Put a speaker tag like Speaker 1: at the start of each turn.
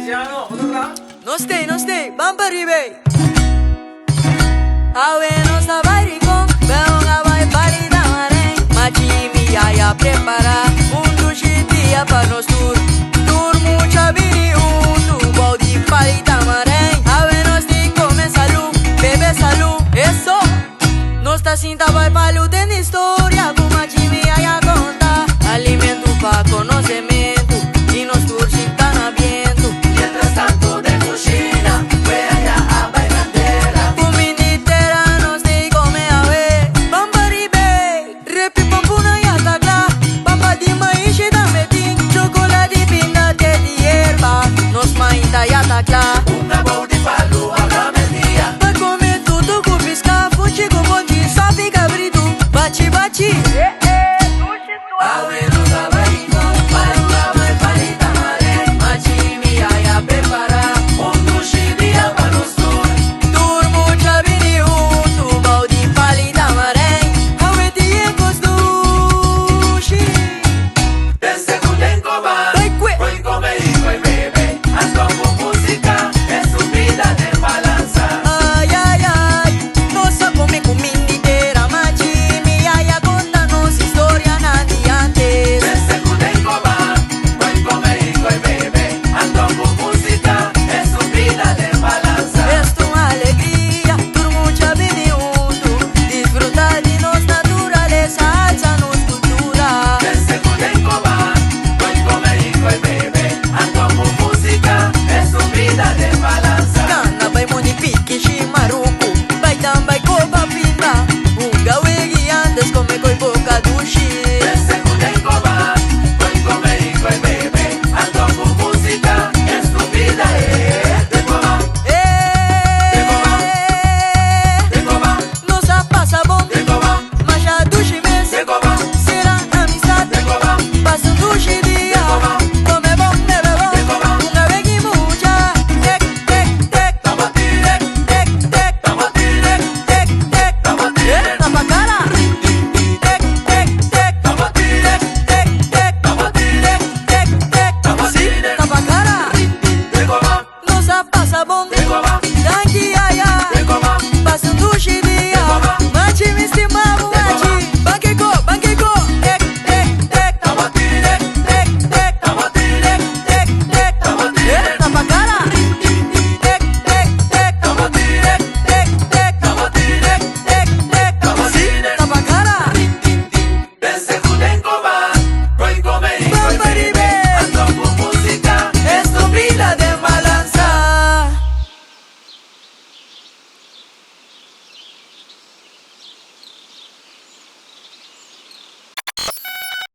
Speaker 1: Tiziano, fotogra?
Speaker 2: Não stay, vamos para ribe. Awe no sabai com, belga vai valida maré. Machimi ia preparar dia para nós tur mucha vini tu baldi valida maré. Awe nós tem comer salu, bebe salu, eso. Nós tá sinta